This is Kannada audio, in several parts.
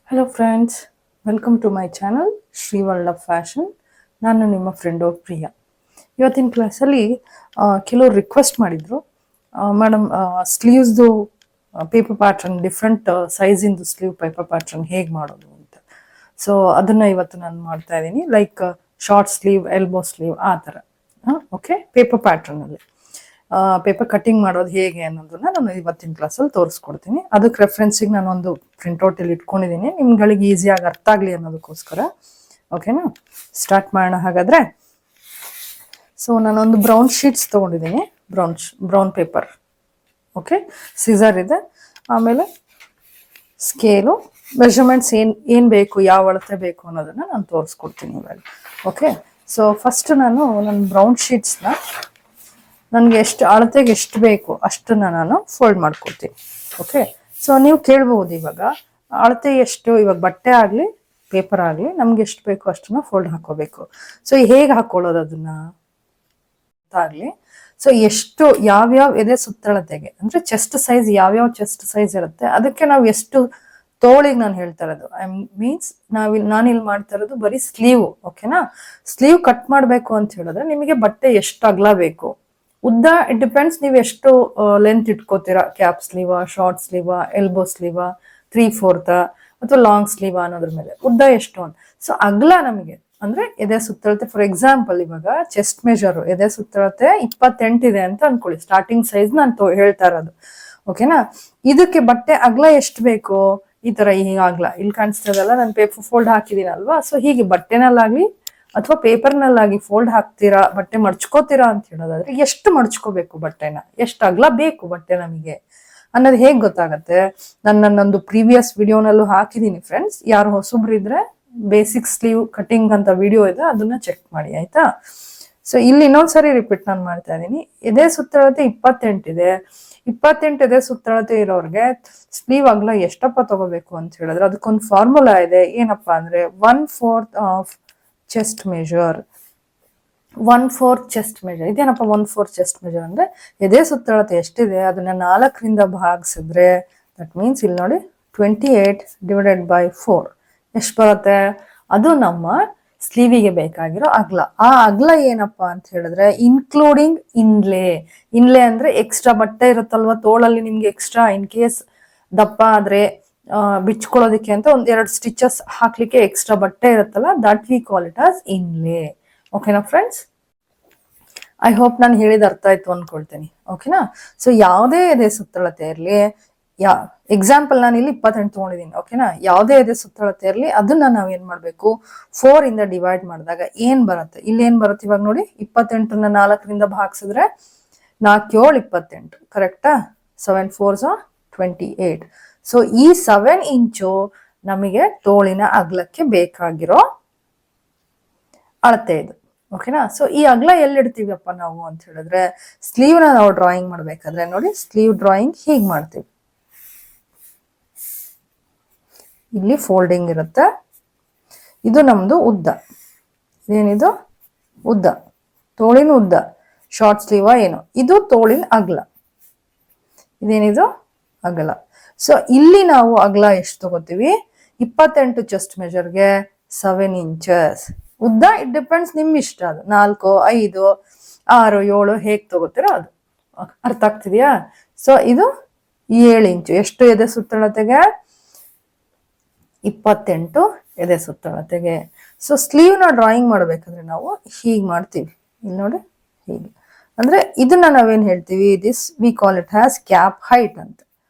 Hello friends, welcome to my channel Shri world of fashion. ನಾನು ನಿಮ್ಮ ಫ್ರೆಂಡ್ ಪ್ರಿಯಾ. ಇವತ್ತಿನ ಕ್ಲಾಸಲ್ಲಿ ಕೆಲವರು ರಿಕ್ವೆಸ್ಟ್ ಮಾಡಿದರು, ಮೇಡಮ್ ಸ್ಲೀವ್ಸ್ದು ಪೇಪರ್ ಪ್ಯಾಟ್ರನ್, ಡಿಫ್ರೆಂಟ್ ಸೈಜಿಂದು ಸ್ಲೀವ್ ಪೇಪರ್ ಪ್ಯಾಟ್ರನ್ ಹೇಗೆ ಮಾಡೋದು ಅಂತ. ಸೊ ಅದನ್ನು ಇವತ್ತು ನಾನು ಮಾಡ್ತಾ ಇದ್ದೀನಿ. Like short sleeve, elbow sleeve ಆ ಥರ. ಓಕೆ, ಪೇಪರ್ ಪ್ಯಾಟ್ರನಲ್ಲಿ ಪೇಪರ್ ಕಟ್ಟಿಂಗ್ ಮಾಡೋದು ಹೇಗೆ ಅನ್ನೋದನ್ನ ನಾನು ಇವತ್ತಿನ ಕ್ಲಾಸಲ್ಲಿ ತೋರಿಸ್ಕೊಡ್ತೀನಿ. ಅದಕ್ಕೆ ರೆಫರೆನ್ಸಿಗೆ ನಾನು ಒಂದು ಪ್ರಿಂಟ್ಔಟ್ ಇಲ್ಲಿ ಇಟ್ಕೊಂಡಿದ್ದೀನಿ, ನಿಮ್ಗಳಿಗೆ ಈಸಿಯಾಗಿ ಅರ್ಥ ಆಗಲಿ ಅನ್ನೋದಕ್ಕೋಸ್ಕರ. ಓಕೆನಾ, ಸ್ಟಾರ್ಟ್ ಮಾಡೋಣ ಹಾಗಾದರೆ. ಸೊ ನಾನೊಂದು ಬ್ರೌನ್ ಶೀಟ್ಸ್ ತೊಗೊಂಡಿದ್ದೀನಿ, ಬ್ರೌನ್ ಪೇಪರ್. ಓಕೆ, ಸಿಸರ್ ಇದೆ, ಆಮೇಲೆ ಸ್ಕೇಲು, ಮೆಷರ್ಮೆಂಟ್ಸ್ ಏನು ಬೇಕು, ಯಾವ ಅಳತೆ ಬೇಕು ಅನ್ನೋದನ್ನು ನಾನು ತೋರಿಸ್ಕೊಡ್ತೀನಿ ಇವಾಗ. ಓಕೆ, ಸೊ ಫಸ್ಟ್ ನನ್ನ ಬ್ರೌನ್ ಶೀಟ್ಸ್ನ ನನಗೆ ಎಷ್ಟು ಅಳತೆಗೆ ಎಷ್ಟು ಬೇಕು ಅಷ್ಟನ್ನು ನಾನು ಫೋಲ್ಡ್ ಮಾಡ್ಕೊಡ್ತೀನಿ. ಓಕೆ, ಸೊ ನೀವು ಕೇಳ್ಬೋದು ಇವಾಗ ಅಳತೆ ಎಷ್ಟು, ಇವಾಗ ಬಟ್ಟೆ ಆಗಲಿ ಪೇಪರ್ ಆಗಲಿ ನಮ್ಗೆ ಎಷ್ಟು ಬೇಕು ಅಷ್ಟನ್ನು ಫೋಲ್ಡ್ ಹಾಕೋಬೇಕು. ಸೊ ಹೇಗೆ ಹಾಕೊಳ್ಳೋದು ಅದನ್ನು ಆಗಲಿ. ಸೊ ಎಷ್ಟು ಯಾವ್ಯಾವ ಎದೆ ಸುತ್ತಳತೆಗೆ ಅಂದರೆ ಚೆಸ್ಟ್ ಸೈಜ್, ಯಾವ್ಯಾವ ಚೆಸ್ಟ್ ಸೈಜ್ ಇರುತ್ತೆ ಅದಕ್ಕೆ ನಾವು ಎಷ್ಟು ತೋಳಿಗೆ ನಾನು ಹೇಳ್ತಾ ಇರೋದು. ಮೀನ್ಸ್ ನಾನಿಲ್ಲಿ ಮಾಡ್ತಾ ಇರೋದು ಬರೀ ಸ್ಲೀವ್. ಓಕೆನಾ, ಸ್ಲೀವ್ ಕಟ್ ಮಾಡಬೇಕು ಅಂತ ಹೇಳಿದ್ರೆ ನಿಮಗೆ ಬಟ್ಟೆ ಎಷ್ಟು ಅಗಲ ಬೇಕು, ಉದ್ದ ಇಟ್ ಡಿಪೆಂಡ್ಸ್, ನೀವು ಎಷ್ಟು ಲೆಂತ್ ಇಟ್ಕೋತೀರಾ. ಕ್ಯಾಪ್ ಸ್ಲೀವಾ, ಶಾರ್ಟ್ ಸ್ಲೀವಾ, ಎಲ್ಬೋ ಸ್ಲೀವಾ, 3/4 ಅಥವಾ ಲಾಂಗ್ ಸ್ಲೀವಾ ಅನ್ನೋದ್ರ ಮೇಲೆ ಉದ್ದ ಎಷ್ಟು ಅಂತ. ಸೊ ಅಗಲ ನಮಗೆ ಅಂದ್ರೆ ಎದೆ ಸುತ್ತಳತೆ, ಫಾರ್ ಎಕ್ಸಾಂಪಲ್ ಇವಾಗ ಚೆಸ್ಟ್ ಮೆಜರ್ ಎದೆ ಸುತ್ತಳತೆ 28 ಇದೆ ಅಂತ ಅನ್ಕೊಳ್ಳಿ, ಸ್ಟಾರ್ಟಿಂಗ್ ಸೈಜ್ ನಾನು ಹೇಳ್ತಾ ಇರೋದು. ಓಕೆನಾ, ಇದಕ್ಕೆ ಬಟ್ಟೆ ಅಗಲ ಎಷ್ಟು ಬೇಕು, ಈ ತರ ಈಗ ಅಗಲ ಇಲ್ಲಿ ಕಾಣಿಸ್ತದಲ್ಲ, ನಾನು ಪೇಪರ್ ಫೋಲ್ಡ್ ಹಾಕಿದೀನಲ್ವಾ. ಸೊ ಹೀಗೆ ಬಟ್ಟೆನಲ್ಲಾಗ್ಲಿ ಅಥವಾ ಪೇಪರ್ನಲ್ಲಾಗಿ ಫೋಲ್ಡ್ ಹಾಕ್ತೀರಾ, ಬಟ್ಟೆ ಮಡ್ಚ್ಕೋತೀರಾ ಅಂತ ಹೇಳೋದಾದ್ರೆ ಎಷ್ಟು ಮಡ್ಚ್ಕೋಬೇಕು ಬಟ್ಟೆನ, ಎಷ್ಟು ಅಗಲ ಬೇಕು ಬಟ್ಟೆ ನಮಗೆ ಅನ್ನೋದು ಹೇಗೆ ಗೊತ್ತಾಗತ್ತೆ. ನನ್ನೊಂದು ಪ್ರೀವಿಯಸ್ ವಿಡಿಯೋನಲ್ಲೂ ಹಾಕಿದ್ದೀನಿ ಫ್ರೆಂಡ್ಸ್, ಯಾರು ಹೊಸಬ್ರಿದ್ರೆ ಬೇಸಿಕ್ ಸ್ಲೀವ್ ಕಟಿಂಗ್ ಅಂತ ವಿಡಿಯೋ ಇದೆ, ಅದನ್ನ ಚೆಕ್ ಮಾಡಿ ಆಯ್ತಾ. ಸೊ ಇಲ್ಲಿ ಇನ್ನೊಂದ್ಸರಿ ರಿಪೀಟ್ ನಾನು ಮಾಡ್ತಾ ಇದ್ದೀನಿ. ಎದೆ ಸುತ್ತಳತೆ 28 ಇದೆ. 28 ಎದೆ ಸುತ್ತಳತೆ ಇರೋರ್ಗೆ ಸ್ಲೀವ್ ಅಗಲ ಎಷ್ಟಪ್ಪ ತಗೋಬೇಕು ಅಂತ ಹೇಳಿದ್ರೆ ಅದಕ್ಕೊಂದು ಫಾರ್ಮುಲಾ ಇದೆ. ಏನಪ್ಪಾ ಅಂದ್ರೆ 1/4 of chest measure. 1/4 chest measure ಇದೇನಪ್ಪ 1/4 ಚೆಸ್ಟ್ ಮೆಜರ್ ಅಂದ್ರೆ ಎದೆ ಸುತ್ತಳತೆ ಎಷ್ಟಿದೆ ಅದನ್ನ 4ರಿಂದ ಭಾಗಿಸಿದ್ರೆ ದಟ್ ಮೀನ್ಸ್ ಇಲ್ಲಿ ನೋಡಿ 28 / 4 ಎಷ್ಟು ಬರುತ್ತೆ, ಅದು ನಮ್ಮ ಸ್ಲೀವಿಗೆ ಬೇಕಾಗಿರೋ ಅಗಲ. ಆ ಅಗಲ ಏನಪ್ಪಾ ಅಂತ ಹೇಳಿದ್ರೆ ಇನ್ಕ್ಲೂಡಿಂಗ್ ಇನ್ಲೆ ಅಂದ್ರೆ ಎಕ್ಸ್ಟ್ರಾ ಬಟ್ಟೆ ಇರುತ್ತಲ್ವಾ ತೋಳಲ್ಲಿ, ನಿಮ್ಗೆ ಎಕ್ಸ್ಟ್ರಾ ಇನ್ ಕೇಸ್ ದಪ್ಪ ಆದ್ರೆ ಬಿಚ್ಕೊಳ್ಳೋದಿಕ್ಕೆ ಅಂತ 1-2 ಸ್ಟಿಚಸ್ ಹಾಕ್ಲಿಕ್ಕೆ ಎಕ್ಸ್ಟ್ರಾ ಬಟ್ಟೆ ಇರುತ್ತಲ್ಲ, that we call it as inlay. ಓಕೆನಾ ಫ್ರೆಂಡ್ಸ್, ಐ ಹೋಪ್ ನಾನು ಹೇಳಿದ ಅರ್ಥ ಆಯ್ತು ಅನ್ಕೊಳ್ತೀನಿ. ಓಕೆನಾ, ಸೊ ಯಾವುದೇ ಎದೆ ಸುತ್ತಳತೆ ಇರಲಿ, ಎಕ್ಸಾಂಪಲ್ ನಾನು ಇಲ್ಲಿ 28 ತಗೊಂಡಿದ್ದೀನಿ. ಓಕೆನಾ, ಯಾವುದೇ ಎದೆ ಸುತ್ತಳತೆ ಇರಲಿ ಅದನ್ನ ನಾವೇನ್ ಮಾಡ್ಬೇಕು, 4 ಇಂದ ಡಿವೈಡ್ ಮಾಡಿದಾಗ ಏನ್ ಬರುತ್ತೆ, ಇಲ್ಲಿ ಏನ್ ಬರುತ್ತೆ ಇವಾಗ ನೋಡಿ, 28ನ್ನ 4ರಿಂದ ಭಾಗಿಸಿದ್ರೆ 4 7 28 ಕರೆಕ್ಟಾ. 7 4s 28. ಸೊ ಈ 7 ಇಂಚು ನಮಗೆ ತೋಳಿನ ಅಗಲಕ್ಕೆ ಬೇಕಾಗಿರೋ ಅಳತೆ ಇದು. ಓಕೆನಾ, ಸೊ ಈ ಅಗಲ ಎಲ್ಲಿಡ್ತೀವಪ್ಪ ನಾವು ಅಂತ ಹೇಳಿದ್ರೆ ಸ್ಲೀವ್ ನಾವು ಡ್ರಾಯಿಂಗ್ ಮಾಡ್ಬೇಕಾದ್ರೆ ನೋಡಿ, ಸ್ಲೀವ್ ಡ್ರಾಯಿಂಗ್ ಹೀಗೆ ಮಾಡ್ತೀವಿ. ಇಲ್ಲಿ ಫೋಲ್ಡಿಂಗ್ ಇರುತ್ತೆ, ಇದು ನಮ್ದು ಉದ್ದ, ಏನಿದು ಉದ್ದ, ತೋಳಿನ ಉದ್ದ, ಶಾರ್ಟ್ ಸ್ಲೀವ ಏನು, ಇದು ತೋಳಿನ ಅಗಲ, ಇದೇನಿದು ಅಗಲ. ಸೊ ಇಲ್ಲಿ ನಾವು ಅಗಲ ಎಷ್ಟು ತಗೋತೀವಿ, 28 ಚೆಸ್ಟ್ ಮೆಜರ್ಗೆ 7 ಇಂಚಸ್ ಉದ್ದ. ಇಟ್ ಡಿಪೆಂಡ್ಸ್ ನಿಮ್ ಇಷ್ಟ, ಅದು 4 5 6 7 ಹೇಗೆ ತಗೋತೀರೋ ಅದು. ಅರ್ಥ ಆಗ್ತಿದ್ಯಾ. ಸೊ ಇದು 7 ಇಂಚು ಎಷ್ಟು ಎದೆ ಸುತ್ತಳತೆಗೆ, 28 ಎದೆ ಸುತ್ತಳತೆಗೆ. ಸೊ ಸ್ಲೀವ್ನ ಡ್ರಾಯಿಂಗ್ ಮಾಡ್ಬೇಕಂದ್ರೆ ನಾವು ಹೀಗೆ ಮಾಡ್ತೀವಿ, ಇಲ್ಲಿ ನೋಡಿ ಹೀಗೆ. ಅಂದ್ರೆ ಇದನ್ನ ನಾವೇನ್ ಹೇಳ್ತೀವಿ, this we call it has cap height ಅಂತ.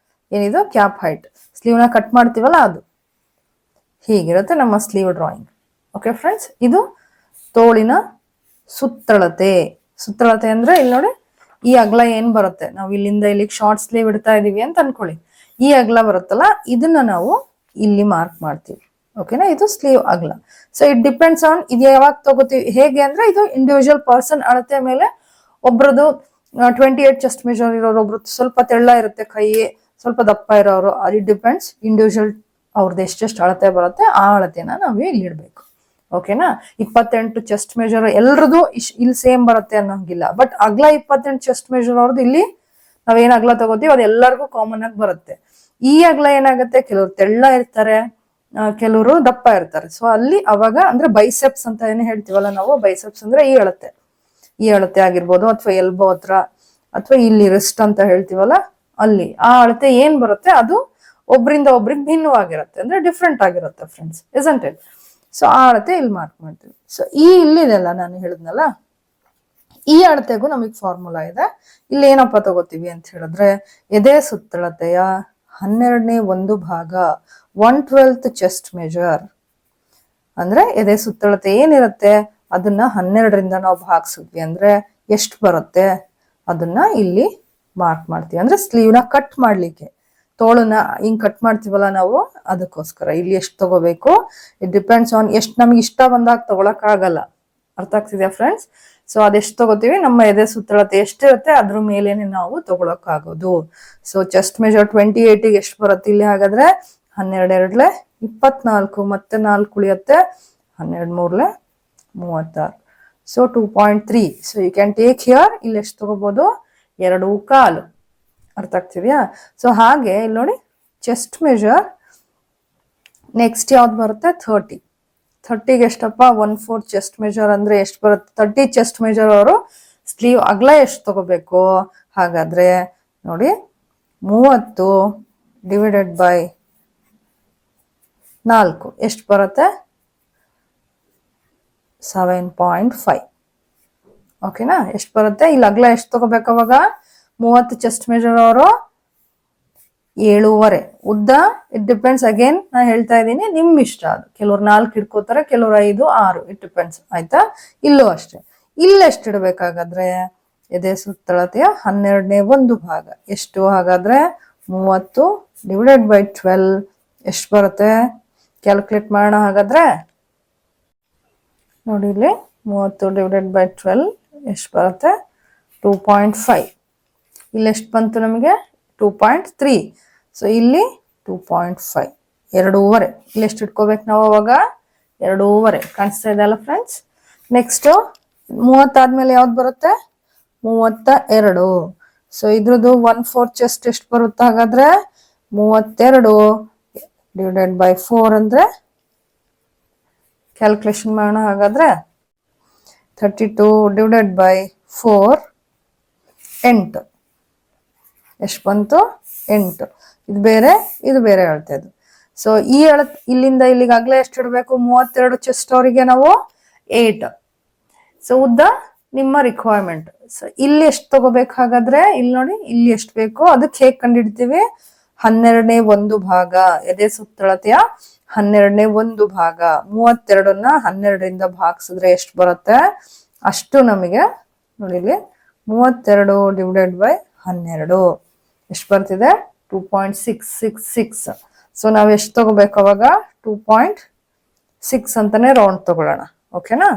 ಏನಿದು ಕ್ಯಾಪ್ ಹೈಟ್, ಸ್ಲೀವ್ನ ಕಟ್ ಮಾಡ್ತೀವಲ್ಲ ಅದು ಹೀಗಿರುತ್ತೆ ನಮ್ಮ ಸ್ಲೀವ್ ಡ್ರಾಯಿಂಗ್. ಓಕೆ ಫ್ರೆಂಡ್ಸ್, ಇದು ತೋಳಿನ ಸುತ್ತಳತೆ. ಸುತ್ತಳತೆ ಅಂದ್ರೆ ಇಲ್ಲಿ ನೋಡಿ, ಈ ಅಗಲ ಏನ್ ಬರುತ್ತೆ, ನಾವು ಇಲ್ಲಿಂದ ಇಲ್ಲಿಗೆ ಶಾರ್ಟ್ ಸ್ಲೀವ್ ಇಡ್ತಾ ಇದೀವಿ ಅಂತ ಅನ್ಕೊಳ್ಳಿ, ಈ ಅಗಲ ಬರುತ್ತಲ್ಲ ಇದನ್ನ ನಾವು ಇಲ್ಲಿ ಮಾರ್ಕ್ ಮಾಡ್ತೀವಿ. ಓಕೆನಾ, ಇದು ಸ್ಲೀವ್ ಅಗಲ. ಸೊ ಇಟ್ ಡಿಪೆಂಡ್ಸ್ ಆನ್ ಇದು ಯಾವಾಗ ತಗೋತೀವಿ, ಹೇಗೆ ಅಂದ್ರೆ ಇದು ಇಂಡಿವಿಜುವಲ್ ಪರ್ಸನ್ ಅಳತೆ ಮೇಲೆ. ಒಬ್ರದ್ದು 28 ಚೆಸ್ಟ್ ಮೆಜರ್ ಇರೋರು, ಒಬ್ರು ಸ್ವಲ್ಪ ತೆಳ್ಳ ಇರುತ್ತೆ ಕೈ, ಸ್ವಲ್ಪ ದಪ್ಪ ಇರೋರು, ಇಟ್ ಡಿಪೆಂಡ್ಸ್ ಇಂಡಿವಿಜುವಲ್ ಅವ್ರದ್ದು ಎಷ್ಟೆಷ್ಟು ಅಳತೆ ಬರುತ್ತೆ ಆ ಅಳತೆನ ನಾವು ಇಲ್ಲಿ ಇಡ್ಬೇಕು. ಓಕೆನಾ, 28 ಚೆಸ್ಟ್ ಮೆಜರ್ ಎಲ್ರದ್ದು ಇಲ್ಲಿ ಸೇಮ್ ಬರುತ್ತೆ ಅನ್ನೋಂಗಿಲ್ಲ. ಬಟ್ ಅಗಲ 28 ಚೆಸ್ಟ್ ಮೆಜರ್ ಅವ್ರದ್ದು ಇಲ್ಲಿ ನಾವೇನ್ ಅಗಲ ತಗೋತೀವಿ ಅದು ಎಲ್ಲರಿಗೂ ಕಾಮನ್ ಆಗಿ ಬರುತ್ತೆ. ಈ ಅಗಲ ಏನಾಗುತ್ತೆ, ಕೆಲವ್ರು ತೆಳ್ಳ ಇರ್ತಾರೆ, ಕೆಲವರು ದಪ್ಪ ಇರ್ತಾರೆ. ಸೊ ಅಲ್ಲಿ ಅವಾಗ ಅಂದ್ರೆ ಬೈಸೆಪ್ಸ್ ಅಂತ ಏನ್ ಹೇಳ್ತೀವಲ್ಲ ನಾವು, ಬೈಸೆಪ್ಸ್ ಅಂದ್ರೆ ಈ ಅಳತೆ ಆಗಿರ್ಬೋದು, ಅಥವಾ ಎಲ್ಬೋ ಹತ್ರ, ಅಥವಾ ಇಲ್ಲಿ ರಿಸ್ಟ್ ಅಂತ ಹೇಳ್ತೀವಲ್ಲ ಅಲ್ಲಿ ಆ ಅಳತೆ ಏನ್ ಬರುತ್ತೆ ಅದು ಒಬ್ರಿಂದ ಒಬ್ರಿಗೆ ಭಿನ್ನವಾಗಿರುತ್ತೆ, ಅಂದ್ರೆ ಡಿಫ್ರೆಂಟ್ ಆಗಿರುತ್ತೆ ಫ್ರೆಂಡ್ಸ್, ಇಸಂಟ್ ಇಟ್? ಸೊ ಆ ಅಳತೆ ಇಲ್ಲಿ ಮಾರ್ಕ್ ಮಾಡ್ತೀವಿ. ಸೊ ಇಲ್ಲಿದೆಲ್ಲ ನಾನು ಹೇಳಿದ್ನಲ್ಲ, ಈ ಅಳತೆಗೂ ನಮಗ್ ಫಾರ್ಮುಲಾ ಇದೆ. ಇಲ್ಲಿ ಏನಪ್ಪಾ ತಗೋತೀವಿ ಅಂತ ಹೇಳಿದ್ರೆ, ಎದೆ ಸುತ್ತಳತೆಯ 12/1 1/12 ಚೆಸ್ಟ್ ಮೆಜರ್. ಅಂದ್ರೆ ಎದೆ ಸುತ್ತಳತೆ ಏನಿರುತ್ತೆ ಅದನ್ನ 12ರಿಂದ ನಾವು ಭಾಗಿಸಿದ್ವಿ ಅಂದ್ರೆ ಎಷ್ಟು ಬರುತ್ತೆ ಅದನ್ನ ಇಲ್ಲಿ ಮಾರ್ಕ್ ಮಾಡ್ತೀವಿ. ಅಂದ್ರೆ ಸ್ಲೀವ್ ನ ಕಟ್ ಮಾಡ್ಲಿಕ್ಕೆ, ತೋಳನ್ನ ಹಿಂಗ್ ಕಟ್ ಮಾಡ್ತೀವಲ್ಲ ನಾವು, ಅದಕ್ಕೋಸ್ಕರ ಇಲ್ಲಿ ಎಷ್ಟು ತಗೋಬೇಕು. ಇಟ್ ಡಿಪೆಂಡ್ಸ್ ಆನ್ ಎಷ್ಟು ನಮ್ಗೆ ಇಷ್ಟ ಬಂದಾಗ ತಗೊಳಕ್ ಆಗಲ್ಲ. ಅರ್ಥ ಆಗ್ತಿದ್ಯಾ ಫ್ರೆಂಡ್ಸ್? ಸೊ ಅದೆಷ್ಟು ತಗೋತೀವಿ, ನಮ್ಮ ಎದೆ ಸುತ್ತಳತೆ ಎಷ್ಟಿರುತ್ತೆ ಅದ್ರ ಮೇಲೇನೆ ನಾವು ತಗೊಳಕ್ ಆಗೋದು. ಸೊ ಚೆಸ್ಟ್ ಮೆಜರ್ 28ಗೆ ಎಷ್ಟು ಬರುತ್ತೆ ಇಲ್ಲಿ ಹಾಗಾದ್ರೆ, 12 2 24, ಮತ್ತೆ 4 ಉಳಿಯುತ್ತೆ, 12 3 36. So 2.3. So you can take here, ಇಲ್ಲಿ ಎಷ್ಟು ತಗೋಬಹುದು, 2.25. ಅರ್ಥ ಆಗ್ತಿದ್ಯಾ? ಸೊ ಹಾಗೆ ಇಲ್ಲಿ ನೋಡಿ, ಚೆಸ್ಟ್ ಮೆಜರ್ ನೆಕ್ಸ್ಟ್ ಯಾವ್ದು ಬರುತ್ತೆ, 30ಗೆ ಎಷ್ಟಪ್ಪ, 1/4 ಚೆಸ್ಟ್ ಮೆಜರ್ ಅಂದ್ರೆ ಎಷ್ಟು ಬರುತ್ತೆ, 30 ಚೆಸ್ಟ್ ಮೆಜರ್ ಅವರು ಸ್ಲೀವ್ ಅಗಲ ಎಷ್ಟು ತಗೋಬೇಕು ಹಾಗಾದ್ರೆ ನೋಡಿ, 30 ಡಿವೈಡೆಡ್ ಬೈ 4 ಎಷ್ಟು ಬರುತ್ತೆ, 7.5. ಓಕೆನಾ? ಎಷ್ಟು ಬರುತ್ತೆ ಇಲ್ಲಿ ಅಗಲ ಎಷ್ಟು ತಗೋಬೇಕು ಅವಾಗ, 30 ಚೆಸ್ಟ್ ಮೆಜರ್ ಅವರು 7.5. ಉದ್ದ ಇಟ್ ಡಿಪೆಂಡ್ಸ್, ಅಗೇನ್ ನಾ ಹೇಳ್ತಾ ಇದ್ದೀನಿ, ನಿಮ್ ಇಷ್ಟ ಅದು. ಕೆಲವ್ರು 4 ಇಟ್ಕೋತಾರೆ, ಕೆಲವ್ರು 5 6, ಇಟ್ ಡಿಪೆಂಡ್ಸ್. ಆಯ್ತಾ? ಇಲ್ಲೂ ಅಷ್ಟೇ. ಇಲ್ಲಿ ಎಷ್ಟು ಇಡಬೇಕಾಗಾದ್ರೆ, ಎದೆ ಸುತ್ತಳತೆಯ 12/1 ಎಷ್ಟು ಹಾಗಾದ್ರೆ, 30 ಡಿವೈಡೆಡ್ ಬೈ 12 ಎಷ್ಟು ಬರುತ್ತೆ, ಕ್ಯಾಲ್ಕುಲೇಟ್ ಮಾಡೋಣ ಹಾಗಾದ್ರೆ. ನೋಡಿ ಇಲ್ಲಿ 30 ಡಿವೈಡೆಡ್ ಬೈ 12 ಎಷ್ಟು ಬರುತ್ತೆ, 2.5. ಇಲ್ಲಿ ಎಷ್ಟು ಬಂತು ನಮಗೆ, 2.3. ಸೊ ಇಲ್ಲಿ 2.5, 2.5. ಇಲ್ಲಿ ಎಷ್ಟು ಇಟ್ಕೋಬೇಕು ನಾವು ಅವಾಗ, 2.5. ಕಾಣಿಸ್ತಾ ಇದೆ ಅಲ್ಲ ಫ್ರೆಂಡ್ಸ್? ನೆಕ್ಸ್ಟ್ 30 ಆದ್ಮೇಲೆ ಯಾವ್ದು ಬರುತ್ತೆ, 32. ಸೊ ಇದ್ರದ್ದು 1/4 ಚೆಸ್ಟ್ ಎಷ್ಟು ಬರುತ್ತೆ ಹಾಗಾದ್ರೆ, 32 ಡಿವೈಡೆಡ್ ಬೈ 4 ಅಂದ್ರೆ ಕ್ಯಾಲ್ಕುಲೇಷನ್ ಮಾಡೋಣ ಹಾಗಾದ್ರೆ, 32 ಡಿವೈಡೆಡ್ ಬೈ 4 8. ಎಷ್ಟು ಬಂತು, 8. ಇದು ಬೇರೆ ಅಳತೆದು. ಸೊ ಈ ಇಲ್ಲಿಂದ ಇಲ್ಲಿಗೆ ಆಗ್ಲೇ ಎಷ್ಟು ಇಡಬೇಕು, 32 ಚೆಸ್ಟ್ ಅವರಿಗೆ ನಾವು 8. ಸೊ ಉದ್ದ ನಿಮ್ಮ ರಿಕ್ವೈರ್ಮೆಂಟ್. ಸೊ ಇಲ್ಲಿ ಎಷ್ಟು ತಗೋಬೇಕು ಹಾಗಾದ್ರೆ, ಇಲ್ಲಿ ನೋಡಿ ಇಲ್ಲಿ ಎಷ್ಟು ಬೇಕು ಅದಕ್ಕೆ ಹೇಗೆ ಕಂಡಿಡ್ತೀವಿ, 12/1 ಎದೆ ಸುತ್ತಳತೆಯ 12/1. 32ನ್ನ 12ರಿಂದ ಭಾಗಿಸಿದ್ರೆ ಎಷ್ಟು ಬರುತ್ತೆ ಅಷ್ಟು ನಮಗೆ. ನೋಡಿ ಇಲ್ಲಿ 32 ಡಿವೈಡೆಡ್ ಬೈ 12 ಎಷ್ಟು ಬರ್ತಿದೆ, 2.666. ಸೊ ನಾವ್ ಎಷ್ಟು ತಗೋಬೇಕು ಅವಾಗ, 2.6 ಅಂತಾನೆ ರೌಂಡ್ ತಗೊಳ್ಳೋಣ. ಓಕೆನಾ?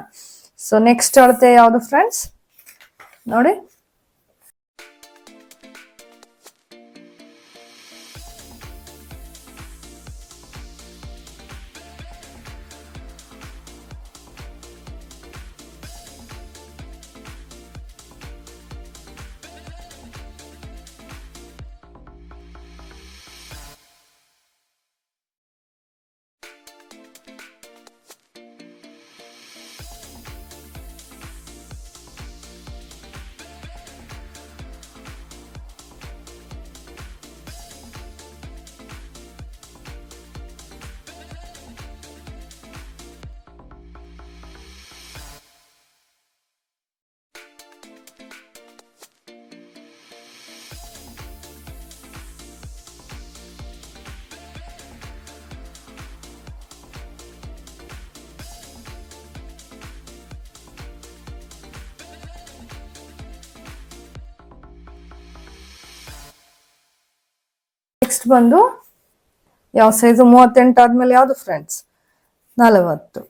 ಸೊ ನೆಕ್ಸ್ಟ್ ಅಳತೆ ಯಾವುದು ಫ್ರೆಂಡ್ಸ್ ನೋಡಿ, ನೆಕ್ಸ್ಟ್ ಬಂದು ಯಾವ ಸೈಜು, 38 ಆದ್ಮೇಲೆ ಯಾವ್ದು ಫ್ರೆಂಡ್ಸ್, 40.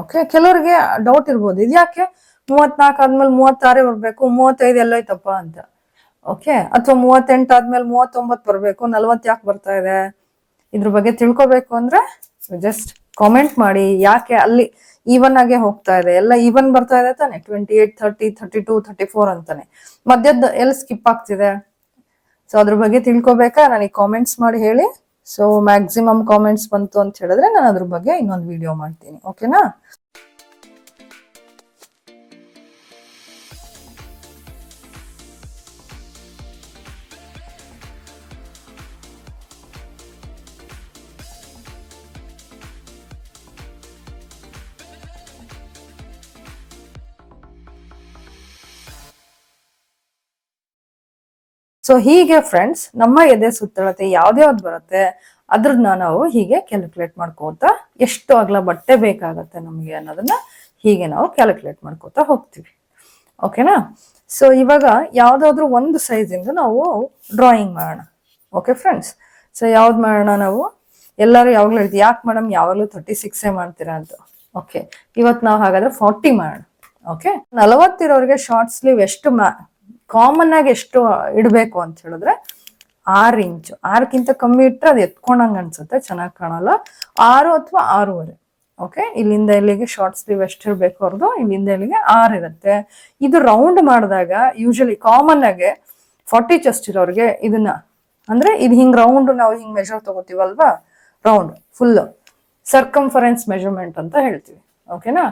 ಓಕೆ, ಕೆಲವರಿಗೆ ಡೌಟ್ ಇರ್ಬೋದು, ಇದ್ಯಾಕೆ 34 ಆದ್ಮೇಲೆ 36 ಬರ್ಬೇಕು, 35 ಎಲ್ಲೋಯ್ತಪ್ಪ ಅಂತ. ಓಕೆ, ಅಥವಾ 38 ಆದ್ಮೇಲೆ 39 ಬರ್ಬೇಕು, 40 ಯಾಕೆ ಬರ್ತಾ ಇದೆ? ಇದ್ರ ಬಗ್ಗೆ ತಿಳ್ಕೊಬೇಕು ಅಂದ್ರೆ ಜಸ್ಟ್ ಕಾಮೆಂಟ್ ಮಾಡಿ. ಯಾಕೆ ಅಲ್ಲಿ ಈವನ್ ಆಗಿ ಹೋಗ್ತಾ ಇದೆ, ಎಲ್ಲ ಈವನ್ ಬರ್ತಾ ಇದೆ ತಾನೆ, 28 30 32 34 ಅಂತಾನೆ, ಮಧ್ಯದ ಎಲ್ಲಿ ಸ್ಕಿಪ್ ಆಗ್ತಿದೆ? ಸೊ ಅದ್ರ ಬಗ್ಗೆ ತಿಳ್ಕೊಬೇಕಾ, ನನಗೆ ಕಾಮೆಂಟ್ಸ್ ಮಾಡಿ ಹೇಳಿ. ಸೊ ಮ್ಯಾಕ್ಸಿಮಮ್ ಕಾಮೆಂಟ್ಸ್ ಬಂತು ಅಂತ ಹೇಳಿದ್ರೆ ನಾನು ಅದ್ರ ಬಗ್ಗೆ ಇನ್ನೊಂದು ವಿಡಿಯೋ ಮಾಡ್ತೀನಿ. ಓಕೆನಾ? ಸೊ ಹೀಗೆ ಫ್ರೆಂಡ್ಸ್, ನಮ್ಮ ಎದೆ ಸುತ್ತಳತೆ ಯಾವ್ದ್ಯಾವ್ದು ಬರುತ್ತೆ ಅದ್ರನ್ನ ನಾವು ಹೀಗೆ ಕ್ಯಾಲ್ಕುಲೇಟ್ ಮಾಡ್ಕೋತಾ, ಎಷ್ಟು ಅಗಲ ಬಟ್ಟೆ ಬೇಕಾಗತ್ತೆ ನಮಗೆ ಅನ್ನೋದನ್ನ ಹೀಗೆ ನಾವು ಕ್ಯಾಲ್ಕುಲೇಟ್ ಮಾಡ್ಕೋತಾ ಹೋಗ್ತೀವಿ. ಓಕೆನಾ? ಸೊ ಇವಾಗ ಯಾವ್ದಾದ್ರು ಒಂದು ಸೈಜಿಂದ ನಾವು ಡ್ರಾಯಿಂಗ್ ಮಾಡೋಣ. Okay friends? ಸೊ ಯಾವ್ದು ಮಾಡೋಣ ನಾವು? ಎಲ್ಲರೂ ಯಾವಾಗ್ಲೂ ಹೇಳ್ತೀವಿ, ಯಾಕೆ ಮೇಡಮ್ ಯಾವಾಗಲೂ 36 ಮಾಡ್ತೀರಾ ಅಂತ. ಓಕೆ, ಇವತ್ತು ನಾವು ಹಾಗಾದ್ರೆ 40 ಮಾಡೋಣ. ಓಕೆ, 40 ಇರೋರಿಗೆ ಶಾರ್ಟ್ ಸ್ಲೀವ್ ಎಷ್ಟು ಕಾಮನ್ ಆಗಿ ಎಷ್ಟು ಇಡಬೇಕು ಅಂತ ಹೇಳಿದ್ರೆ 6 ಇಂಚು. 6ಕ್ಕಿಂತ ಕಮ್ಮಿ ಇಟ್ಟರೆ ಅದು ಎತ್ಕೊಂಡಂಗೆ ಅನ್ಸುತ್ತೆ, ಚೆನ್ನಾಗಿ ಕಾಣಲ್ಲ. 6 ಅಥವಾ 6.5. ಓಕೆ, ಇಲ್ಲಿಂದ ಇಲ್ಲಿಗೆ ಶಾರ್ಟ್ ಸ್ಲೀವ್ ಎಷ್ಟು ಇರಬೇಕು ಅವ್ರದ್ದು, ಇಲ್ಲಿಂದ ಇಲ್ಲಿಗೆ 6 ಇರುತ್ತೆ. ಇದು ರೌಂಡ್ ಮಾಡಿದಾಗ ಯೂಶಲಿ ಕಾಮನ್ ಆಗಿ 40 ಚೆಸ್ಟ್ ಇರೋರಿಗೆ ಇದನ್ನ ಅಂದ್ರೆ ಇದು ಹಿಂಗ್ ರೌಂಡ್ ನಾವು ಹಿಂಗ್ ಮೆಜರ್ ತಗೋತೀವಲ್ವಾ, ರೌಂಡ್ ಫುಲ್ ಸರ್ಕಂಫರೆನ್ಸ್ ಮೆಜರ್ಮೆಂಟ್ ಅಂತ ಹೇಳ್ತೀವಿ. ಓಕೆನಾ?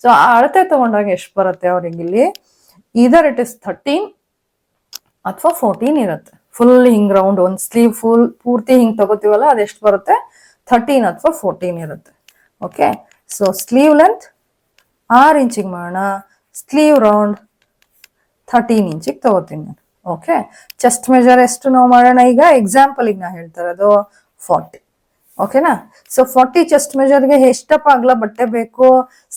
ಸೊ ಆ ಅಳತೆ ತಗೊಂಡಾಗ ಎಷ್ಟು ಬರುತ್ತೆ ಅವ್ರಿಗೆ ಇಲ್ಲಿ, ಇದರ್ ಇಟ್ ಇಸ್ 13 ಅಥವಾ 14 ಇರುತ್ತೆ. ಫುಲ್ ಹಿಂಗ್ ರೌಂಡ್ ಒಂದ್ ಸ್ಲೀವ್ ಫುಲ್ ಪೂರ್ತಿ ಹಿಂಗ್ ತಗೋತೀವಲ್ಲ, ಅದೆಷ್ಟು ಬರುತ್ತೆ? 13 ಅಥವಾ 14 ಇರುತ್ತೆ. ಓಕೆ, ಸೊ ಸ್ಲೀವ್ ಲೆಂತ್ 6 ಇಂಚಿಗೆ ಮಾಡೋಣ, ಸ್ಲೀವ್ ರೌಂಡ್ 13 ಇಂಚಿಗೆ ತಗೋತೀನಿ ನಾನು. ಓಕೆ, ಚೆಸ್ಟ್ ಮೆಜರ್ ಎಷ್ಟು ನಾವು ಮಾಡೋಣ ಈಗ? ಎಕ್ಸಾಂಪಲ್ ಈಗ ನಾ ಹೇಳ್ತಾ ಇರೋದು 40. ಓಕೆನಾ? ಸೊ 40 ಚೆಸ್ಟ್ ಮೆಜರ್ಗೆ ಎಷ್ಟಪ್ಪ ಅಗಲ ಬಟ್ಟೆ ಬೇಕು?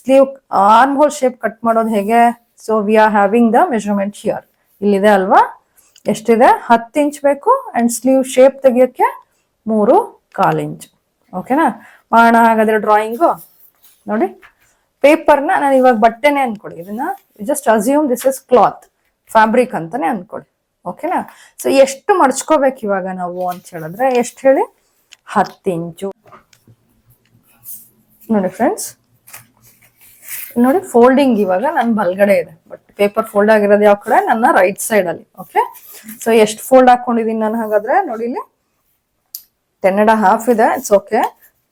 Sleeve arm hole shape cut ಮಾಡೋದು ಹೇಗೆ? So we are having the measurement here. ಇಲ್ಲಿದೆ ಅಲ್ವಾ, ಎಷ್ಟಿದೆ? 10 ಇಂಚ್ ಬೇಕು. ಅಂಡ್ ಸ್ಲೀವ್ ಶೇಪ್ ತೆಗಿಯೋಕ್ಕೆ 3.25 ಇಂಚ್. ಓಕೆನಾ? ಮಾಡೋಣ ಹಾಗಾದ್ರೆ ಡ್ರಾಯಿಂಗು. ನೋಡಿ, ಪೇಪರ್ನ ನಾನು ಇವಾಗ ಬಟ್ಟೆನೆ ಅನ್ಕೊಡಿ, ಇದನ್ನ just assume this is cloth, fabric ಅಂತಾನೆ ಅನ್ಕೊಡಿ. ಓಕೆನಾ? ಸೊ ಎಷ್ಟು ಮಡ್ಚ್ಕೋಬೇಕು ಇವಾಗ ನಾವು ಅಂತ ಹೇಳಿದ್ರೆ, ಎಷ್ಟು ಹೇಳಿ? 10 ಇಂಚು. ನೋಡಿ ಫ್ರೆಂಡ್ಸ್, ನೋಡಿ ಫೋಲ್ಡಿಂಗ್ ಇವಾಗ ನನ್ನ ಬಲ್ಗಡೆ ಇದೆ, ಬಟ್ ಪೇಪರ್ ಫೋಲ್ಡ್ ಆಗಿರೋದು ಯಾವ ಕಡೆ? ನನ್ನ ರೈಟ್ ಸೈಡ್ ಅಲ್ಲಿ. ಓಕೆ, ಸೊ ಎಷ್ಟು ಫೋಲ್ಡ್ ಹಾಕೊಂಡಿದೀನಿ ನಾನು ಹಾಗಾದ್ರೆ? ನೋಡಿ ಇಲ್ಲಿ 10.5 ಇದೆ. It's okay.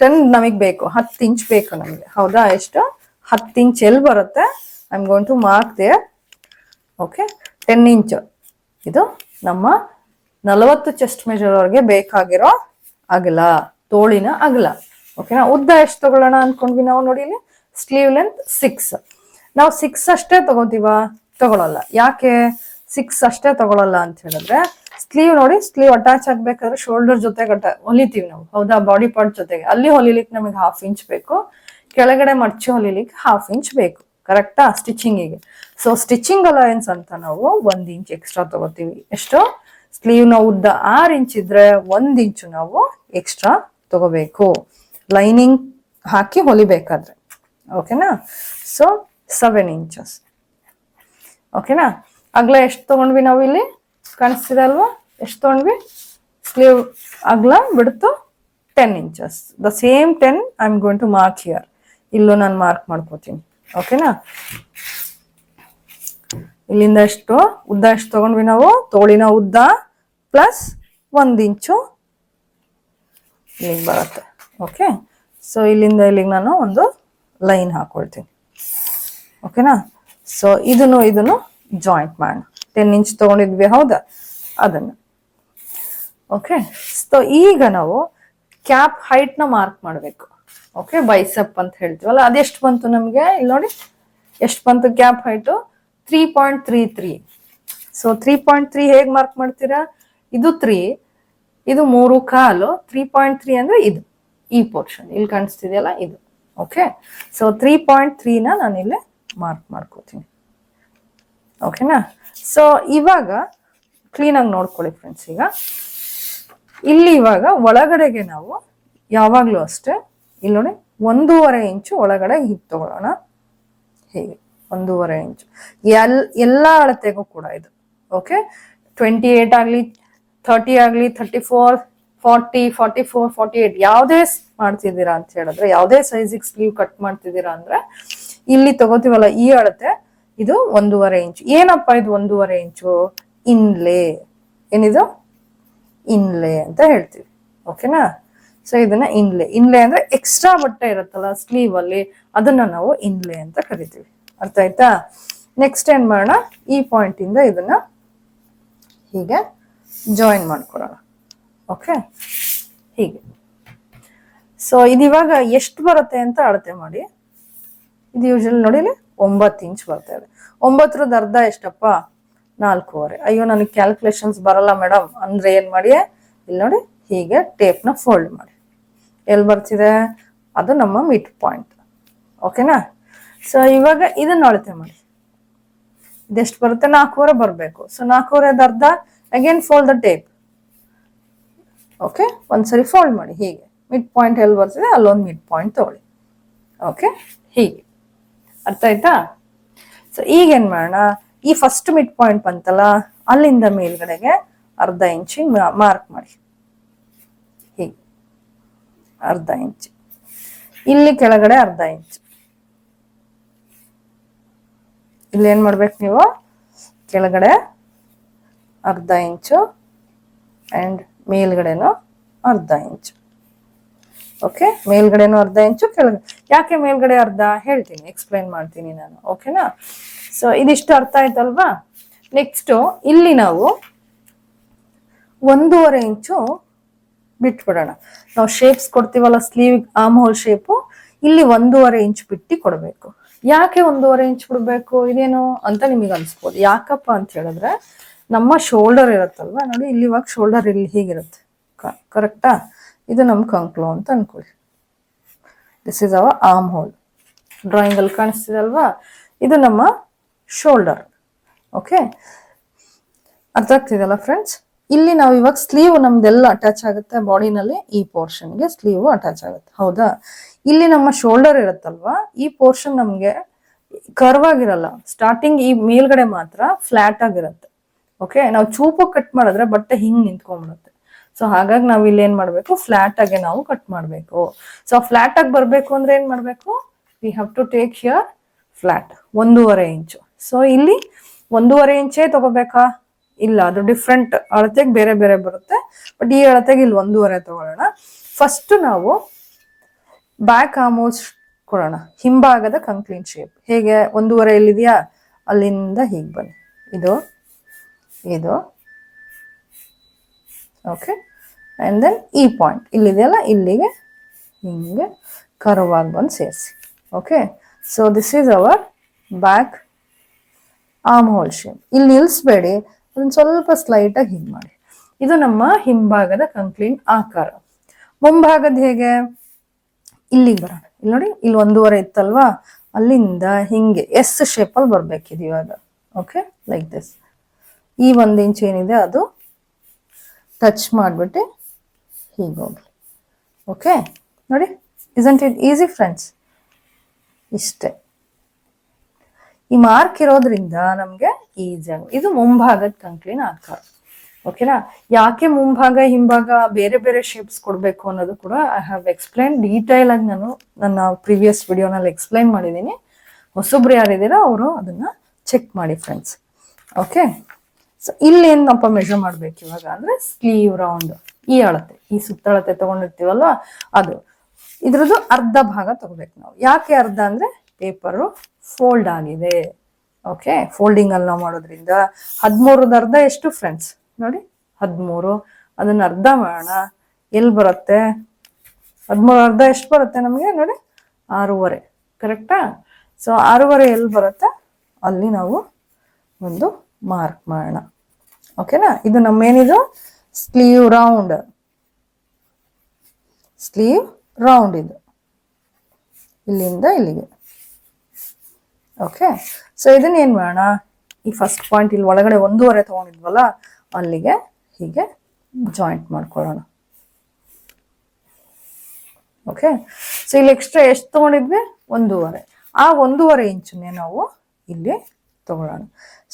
10 ನಮಗೆ ಬೇಕು, 10 ಇಂಚ್ ಬೇಕು ನಮಗೆ. ಹೌದಾ? ಎಷ್ಟು? 10 ಇಂಚ್ ಎಲ್ಲಿ ಬರುತ್ತೆ? I am going to mark there. Okay, 10 inch ಇದು ನಮ್ಮ 40 ಚೆಸ್ಟ್ ಮೆಜರ್ ಅವ್ರಿಗೆ ಬೇಕಾಗಿರೋ ಅಗಲ, ತೋಳಿನ ಅಗಲ. ಓಕೆನಾ? ಉದ್ದ ಎಷ್ಟು ತಗೊಳ್ಳೋಣ ಅನ್ಕೊಂಡ್ವಿ ನಾವು? ನೋಡಿ ಇಲ್ಲಿ ಸ್ಲೀವ್ ಲೆಂತ್ 6. ನಾವು 6 ಅಷ್ಟೇ ತಗೋತೀವ? ತಗೊಳಲ್ಲ. ಯಾಕೆ 6 ಅಷ್ಟೇ ತಗೊಳಲ್ಲ ಅಂತ ಹೇಳಿದ್ರೆ, ಸ್ಲೀವ್ ನೋಡಿ, ಸ್ಲೀವ್ ಅಟ್ಯಾಚ್ ಆಗ್ಬೇಕಾದ್ರೆ ಶೋಲ್ಡರ್ ಜೊತೆಗೆ ಹೊಲಿತೀವಿ ನಾವು. ಹೌದಾ? ಬಾಡಿ ಪಾರ್ಟ್ ಜೊತೆಗೆ ಅಲ್ಲಿ ಹೊಲಿಲಿಕ್ಕೆ ನಮಗೆ 1/2 ಇಂಚ್ ಬೇಕು, ಕೆಳಗಡೆ ಮರ್ಚಿ ಹೊಲಿಲಿಕ್ಕೆ 1/2 ಇಂಚ್ ಬೇಕು. ಕರೆಕ್ಟಾ? ಸ್ಟಿಚಿಂಗಿಗೆ. ಸೊ ಸ್ಟಿಚಿಂಗ್ ಅಲಯನ್ಸ್ ಅಂತ ನಾವು 1 ಇಂಚ್ ಎಕ್ಸ್ಟ್ರಾ ತಗೋತೀವಿ. ಎಷ್ಟು? ಸ್ಲೀವ್ ನ ಉದ್ದ 6 ಇಂಚ್ ಇದ್ರೆ 1 ಇಂಚು ನಾವು ಎಕ್ಸ್ಟ್ರಾ ತಗೋಬೇಕು, ಲೈನಿಂಗ್ ಹಾಕಿ ಹೊಲಿಬೇಕಾದ್ರೆ. ಓಕೆನಾ? So 7 inches. ಓಕೆನಾ? ಅಗಲ ಎಷ್ಟು ತಗೊಂಡ್ವಿ ನಾವು? ಇಲ್ಲಿ ಕಾಣಿಸ್ತಿದೆ ಅಲ್ವಾ, ಎಷ್ಟು ತಗೊಂಡ್ವಿ? ಸ್ಲೀವ್ ಅಗಲ ಬಿಡ್ತು 10 inches. The same 10 I am going to mark here. ಇಲ್ಲೂ ನಾನು ಮಾರ್ಕ್ ಮಾಡ್ಕೋತೀನಿ. ಓಕೆನಾ? ಇಲ್ಲಿಂದ ಎಷ್ಟು ಉದ್ದ ಎಷ್ಟು ತಗೊಂಡ್ವಿ ನಾವು? ತೋಳಿನ ಉದ್ದ ಪ್ಲಸ್ 1 ಇಂಚು ಇಲ್ಲಿಗೆ ಬರುತ್ತೆ. ಓಕೆ, ಸೊ ಇಲ್ಲಿಂದ ಇಲ್ಲಿಗೆ ನಾನು ಒಂದು ಲೈನ್ ಹಾಕೊಳ್ತೀನಿ. ಓಕೆನಾ? ಸೊ ಇದನ್ನು ಜಾಯಿಂಟ್ ಮಾಡೋಣ. 10 ಇಂಚ್ ತಗೊಂಡಿದ್ವಿ, ಹೌದಾ? ಅದನ್ನು. ಓಕೆ, ಸೊ ಈಗ ನಾವು ಕ್ಯಾಪ್ ಹೈಟ್ ನ ಮಾರ್ಕ್ ಮಾಡಬೇಕು. ಓಕೆ, ಬೈಸೆಪ್ ಅಂತ ಹೇಳ್ತೀವಲ್ಲ, ಅದೆಷ್ಟು ಬಂತು ನಮಗೆ? ಇಲ್ಲಿ ನೋಡಿ ಎಷ್ಟು ಬಂತು ಕ್ಯಾಪ್ ಹೈಟು? 3.33. ಸೊ 3.3 ಹೇಗೆ ಮಾರ್ಕ್ ಮಾಡ್ತೀರಾ? ಇದು 3, ಇದು 3.25. 3.3 ಅಂದ್ರೆ ಇದು, ಈ ಪೋರ್ಷನ್ ಇಲ್ಲಿ ಕಾಣಿಸ್ತಿದೆಯಲ್ಲ, ಇದು. ಓಕೆ, ಸೊ 3.3 ನಾನು ಇಲ್ಲಿ ಮಾರ್ಕ್ ಮಾಡ್ಕೋತೀನಿ. ಓಕೆನಾ? ಸೊ ಇವಾಗ ಕ್ಲೀನಾಗಿ ನೋಡ್ಕೊಳ್ಳಿ ಫ್ರೆಂಡ್ಸ್. ಈಗ ಇಲ್ಲಿ ಇವಾಗ ಒಳಗಡೆಗೆ ನಾವು ಯಾವಾಗಲೂ ಅಷ್ಟೇ ಇಲ್ಲಿ ನೋಡಿ 1.5 ಇಂಚು ಒಳಗಡೆ ಹೀಗೆ ತಗೊಳ್ಳೋಣ. ಹೇಗೆ 1.5 ಇಂಚು ಎಲ್ಲ ಅಳತೆಗೂ ಕೂಡ ಇದು. ಓಕೆ, 28 ಆಗಲಿ, 30 ಆಗಲಿ, 34, 40, 44, 48 ಯಾವುದೇ ಮಾಡ್ತಿದ್ದೀರಾ ಅಂತ ಹೇಳಿದ್ರೆ, ಯಾವುದೇ ಸೈಜಿಗೆ ಸ್ಲೀವ್ ಕಟ್ ಮಾಡ್ತಿದ್ದೀರಾ ಅಂದ್ರೆ ಇಲ್ಲಿ ತಗೋತೀವಲ್ಲ ಈ ಅಳತೆ, ಇದು 1.5 ಇಂಚು. ಏನಪ್ಪ ಇದು 1.5 ಇಂಚು? ಇನ್ಲೇ. ಏನಿದು? ಇನ್ಲೇ ಅಂತ ಹೇಳ್ತೀವಿ. ಓಕೆನಾ? ಸೊ ಇದನ್ನ ಇನ್ಲೆ ಅಂದ್ರೆ ಎಕ್ಸ್ಟ್ರಾ ಬಟ್ಟೆ ಇರುತ್ತಲ್ಲ ಸ್ಲೀವ್ ಅಲ್ಲಿ, ಅದನ್ನ ನಾವು ಇನ್ಲೆ ಅಂತ ಕರಿತೀವಿ. ಅರ್ಥ ಆಯ್ತಾ? ನೆಕ್ಸ್ಟ್ ಏನ್ ಮಾಡೋಣ, ಈ ಪಾಯಿಂಟ್ ಇಂದ ಇದನ್ನ ಹೀಗೆ ಜಾಯಿನ್ ಮಾಡ್ಕೊಳ್ಳೋಣ. ಓಕೆ, ಹೀಗೆ. ಸೊ ಇದಿವಾಗ ಎಷ್ಟು ಬರುತ್ತೆ ಅಂತ ಅಳತೆ ಮಾಡಿ. ಇದು ಯೂಶಲಿ ನೋಡಿ 9 ಇಂಚ್ ಬರ್ತಾ ಇದೆ. 9ರದ ಅರ್ಧ ಎಷ್ಟಪ್ಪ? 4.25. ಅಯ್ಯೋ ನನಗೆ ಕ್ಯಾಲ್ಕುಲೇಷನ್ಸ್ ಬರಲ್ಲ ಮೇಡಮ್ ಅಂದ್ರೆ ಏನ್ ಮಾಡಿ, ಇಲ್ಲಿ ನೋಡಿ ಹೀಗೆ ಟೇಪ್ನ ಫೋಲ್ಡ್ ಮಾಡಿ. ಎಲ್ಲಿ ಬರ್ತಿದೆ? ಅದು ನಮ್ಮ ಮಿಡ್ ಪಾಯಿಂಟ್. ಓಕೆನಾ? ಸೊ ಇವಾಗ ಇದನ್ನ ಅಳತೆ ಮಾಡಿ. ಇದೆಷ್ಟು ಬರುತ್ತೆ? 4.25 ಬರಬೇಕು. ಸೊ 4.25ದ ಅರ್ಧ, again fold the tape. Okay, ಒಂದ್ಸರಿ ಫೋಲ್ಡ್ ಮಾಡಿ. ಹೀಗೆ ಮಿಡ್ ಪಾಯಿಂಟ್ ಎಲ್ಲಿ ಬರ್ತಿದೆ ಅಲ್ಲೊಂದು ಮಿಡ್ ಪಾಯಿಂಟ್ ತಗೊಳ್ಳಿ. ಓಕೆ, ಹೀಗೆ. ಅರ್ಥ ಆಯ್ತಾ? ಸೊ ಈಗ ಏನ್ ಮಾಡೋಣ, ಈ ಫಸ್ಟ್ ಮಿಡ್ ಪಾಯಿಂಟ್ ಬಂತಲ್ಲ, ಅಲ್ಲಿಂದ ಮೇಲ್ಗಡೆಗೆ ಅರ್ಧ ಇಂಚ್ ಮಾರ್ಕ್ ಮಾಡಿ. ಹೀಗೆ ಅರ್ಧ ಇಂಚ್. ಇಲ್ಲಿ ಕೆಳಗಡೆ ಅರ್ಧ ಇಂಚ್. ಇಲ್ಲಿ ಏನ್ ಮಾಡ್ಬೇಕು ನೀವು? ಕೆಳಗಡೆ ಅರ್ಧ ಇಂಚು ಅಂಡ್ ಮೇಲ್ಗಡೆನೂ ಅರ್ಧ ಇಂಚು. ಓಕೆ, ಮೇಲ್ಗಡೆನೂ ಅರ್ಧ ಇಂಚು, ಕೆಳಗಡೆ. ಯಾಕೆ ಮೇಲ್ಗಡೆ ಅರ್ಧ ಹೇಳ್ತೀನಿ, ಎಕ್ಸ್ಪ್ಲೈನ್ ಮಾಡ್ತೀನಿ ನಾನು. ಓಕೆನಾ? ಸೊ ಇದಿಷ್ಟು ಅರ್ಥ ಆಯ್ತಲ್ವಾ? ನೆಕ್ಸ್ಟ್ ಇಲ್ಲಿ ನಾವು 1.25 ಇಂಚು ಬಿಟ್ಬಿಡೋಣ. ನಾವು ಶೇಪ್ಸ್ ಕೊಡ್ತೀವಲ್ಲ, ಸ್ಲೀವ್ ಆರ್ಮ್ ಹೋಲ್ ಶೇಪು, ಇಲ್ಲಿ 1.25 ಇಂಚ್ ಬಿಟ್ಟು ಕೊಡಬೇಕು. ಯಾಕೆ 1.25 ಇಂಚ್ ಬಿಡ್ಬೇಕು ಇದೇನು ಅಂತ ನಿಮಗೆ ಅನ್ಸ್ಬೋದು. ಯಾಕಪ್ಪ ಅಂತ ಹೇಳಿದ್ರೆ, ನಮ್ಮ ಶೋಲ್ಡರ್ ಇರುತ್ತಲ್ವಾ, ನೋಡಿ ಇಲ್ಲಿ ಇವಾಗ ಶೋಲ್ಡರ್ ಇಲ್ಲಿ ಹೀಗಿರುತ್ತೆ, ಕರೆಕ್ಟಾ? ಇದು ನಮ್ಮ ಕಂಕ್ಲು ಅಂತ ಅನ್ಕೊಳ್ಳಿ. This is our arm hole. Drawing ಅಲ್ಲಿ ಕಾಣಿಸ್ತಿದಲ್ವಾ, ಇದು ನಮ್ಮ ಶೋಲ್ಡರ್. ಓಕೆ, ಅರ್ಥ ಆಗ್ತಿದೆಲ್ಲ ಫ್ರೆಂಡ್ಸ್? ಇಲ್ಲಿ ನಾವು ಇವಾಗ ಸ್ಲೀವ್ ನಮ್ದೆಲ್ಲ ಅಟ್ಯಾಚ್ ಆಗುತ್ತೆ ಬಾಡಿನಲ್ಲಿ, ಈ ಪೋರ್ಷನ್ಗೆ ಸ್ಲೀವ್ ಅಟ್ಯಾಚ್ ಆಗುತ್ತೆ, ಹೌದಾ? ಇಲ್ಲಿ ನಮ್ಮ ಶೋಲ್ಡರ್ ಇರುತ್ತಲ್ವಾ, ಈ ಪೋರ್ಷನ್ ನಮ್ಗೆ ಕರ್ವ್ ಆಗಿರಲ್ಲ. ಸ್ಟಾರ್ಟಿಂಗ್ ಈ ಮೇಲ್ಗಡೆ ಮಾತ್ರ ಫ್ಲಾಟ್ ಆಗಿರುತ್ತೆ. ಓಕೆ, ನಾವು ಚೂಪು ಕಟ್ ಮಾಡಿದ್ರೆ ಬಟ್ಟೆ ಹಿಂಗ್ ನಿಂತ್ಕೊಂಡ್ಬಿಡುತ್ತೆ. ಸೊ ಹಾಗಾಗಿ ನಾವು ಇಲ್ಲಿ ಏನ್ ಮಾಡ್ಬೇಕು, ಫ್ಲಾಟ್ ಆಗಿ ನಾವು ಕಟ್ ಮಾಡ್ಬೇಕು. ಸೊ ಫ್ಲಾಟ್ ಆಗಿ ಬರ್ಬೇಕು ಅಂದ್ರೆ ಏನ್ ಮಾಡ್ಬೇಕು, we have to take here flat 1.25 inch. So ಇಲ್ಲಿ 1.25 ಇಂಚೇ ತಗೋಬೇಕಾ? ಇಲ್ಲ, ಅದು ಡಿಫ್ರೆಂಟ್ ಅಳತೆಗೆ ಬೇರೆ ಬೇರೆ ಬರುತ್ತೆ. ಬಟ್ ಈ ಅಳತೆಗೆ ಇಲ್ಲಿ 1.25 ತಗೊಳ್ಳೋಣ. ಫಸ್ಟ್ ನಾವು ಬ್ಯಾಕ್ ಆರ್ಮ್ ಹೋಲ್ಸ್ ಕೊಡೋಣ, ಹಿಂಭಾಗದ ಕಂಕ್ಲೀನ್ ಶೇಪ್. ಹೇಗೆ? 1.25 ಎಲ್ಲಿದೆಯಾ, ಅಲ್ಲಿಂದ ಹೀಗೆ ಬನ್ನಿ. ಇದು ಇದು ಓಕೆ, ಅಂಡ್ ದೆನ್ ಈ ಪಾಯಿಂಟ್ ಇಲ್ಲಿದೆಯಲ್ಲ, ಇಲ್ಲಿಗೆ ಹಿಂಗೆ ಕರ್ವ್ ಆಗಿ ಬಂದು ಸೇರಿಸಿ. Okay, so this is our back arm hole shape. ಇಲ್ಲಿ ನಿಲ್ಲಿಸ್ಬೇಡಿ, ಅದನ್ನ ಸ್ವಲ್ಪ ಸ್ಲೈಟ್ ಆಗಿ ಹಿಂಗೆ ಮಾಡಿ. ಇದು ನಮ್ಮ ಹಿಂಭಾಗದ ಕಂಕ್ಲೀನ್ ಆಕಾರ. ಮುಂಭಾಗದ ಹೇಗೆ? ಇಲ್ಲಿಗೆ ಬರೋಣ. ಇಲ್ಲಿ ನೋಡಿ, ಇಲ್ಲಿ 1.25 ಇತ್ತಲ್ವಾ, ಅಲ್ಲಿಂದ ಹಿಂಗೆ ಎಸ್ ಶೇಪಲ್ಲಿ ಬರ್ಬೇಕಿದೆ ಇವಾಗ. Okay, like this. ಈ 1 ಇಂಚ್ ಏನಿದೆ ಅದು ಟಚ್ ಮಾಡಿಬಿಟ್ಟು ಹೀಗೆ ಹೋಗ್ಲಿ. ಓಕೆ, ನೋಡಿ, ಇಸಂಟ್ ಇಟ್ ಈಸಿ ಫ್ರೆಂಡ್ಸ್? ಇಷ್ಟೇ. ಈ ಮಾರ್ಕ್ ಇರೋದ್ರಿಂದ ನಮ್ಗೆ ಈಸಿಯಾಗಿ, ಇದು ಮುಂಭಾಗದ ಕಂಕ್ಲೀನ್ ಆಕಾರ. ಓಕೆನಾ? ಯಾಕೆ ಮುಂಭಾಗ ಹಿಂಭಾಗ ಬೇರೆ ಬೇರೆ ಶೇಪ್ಸ್ ಕೊಡಬೇಕು ಅನ್ನೋದು ಕೂಡ ಐ ಹ್ಯಾವ್ ಎಕ್ಸ್ಪ್ಲೈನ್ ಡೀಟೇಲ್ ಆಗಿ. ನಾನು ನನ್ನ ಪ್ರೀವಿಯಸ್ ವಿಡಿಯೋನಲ್ಲಿ ಎಕ್ಸ್ಪ್ಲೈನ್ ಮಾಡಿದ್ದೀನಿ. ಹೊಸಬ್ರು ಯಾರಿದ್ದೀರಾ ಅವರು ಅದನ್ನ ಚೆಕ್ ಮಾಡಿ ಫ್ರೆಂಡ್ಸ್. ಓಕೆ, ಸೊ ಇಲ್ಲಿ ಏನಪ್ಪ ಮೆಜರ್ ಮಾಡ್ಬೇಕು ಇವಾಗ ಅಂದ್ರೆ, ಸ್ಲೀವ್ ರೌಂಡ್ ಈ ಅಳತೆ, ಈ ಸುತ್ತಳತೆ ತಗೊಂಡಿರ್ತೀವಲ್ವಾ, ಅದು ಇದ್ರದ್ದು ಅರ್ಧ ಭಾಗ ತಗೋಬೇಕು ನಾವು. ಯಾಕೆ ಅರ್ಧ ಅಂದ್ರೆ, ಪೇಪರು ಫೋಲ್ಡ್ ಆಗಿದೆ. ಓಕೆ, ಫೋಲ್ಡಿಂಗ್ ಅಲ್ಲಿ ನಾವು ಮಾಡೋದ್ರಿಂದ 13ದ ಅರ್ಧ ಎಷ್ಟು ಫ್ರೆಂಡ್ಸ್? ನೋಡಿ 13. ಅದನ್ನ ಅರ್ಧ ಮಾಡೋಣ. ಎಲ್ಲಿ ಬರುತ್ತೆ? 13 ಅರ್ಧ ಎಷ್ಟು ಬರುತ್ತೆ ನಮಗೆ? ನೋಡಿ 6.25. ಕರೆಕ್ಟಾ? ಸೊ 6.25 ಎಲ್ಲಿ ಬರುತ್ತೆ ಅಲ್ಲಿ ನಾವು ಒಂದು ಮಾರ್ಕ್ ಮಾಡೋಣ. ಓಕೆನಾ? ಇದು ನಮ್ಮೇನಿದು ಸ್ಲೀವ್ ರೌಂಡ್. ಸ್ಲೀವ್ ರೌಂಡ್ ಇದು ಇಲ್ಲಿಂದ ಇಲ್ಲಿಗೆ. ಓಕೆ, ಸೊ ಇದನ್ನ ಏನ್ ಮಾಡೋಣ, ಈ ಫಸ್ಟ್ ಪಾಯಿಂಟ್ ಇಲ್ಲಿ ಒಳಗಡೆ 1.25 ತಗೊಂಡಿದ್ವಲ್ಲ, ಅಲ್ಲಿಗೆ ಹೀಗೆ ಜಾಯಿಂಟ್ ಮಾಡ್ಕೊಳ್ಳೋಣ. ಓಕೆ, ಸೊ ಇಲ್ಲಿ ಎಕ್ಸ್ಟ್ರಾ ಎಷ್ಟು ತಗೊಂಡಿದ್ವಿ? 1.25. ಆ 1.25 ಇಂಚನ್ನೇ ನಾವು ಇಲ್ಲಿ ತಗೊಳ್ಳೋಣ.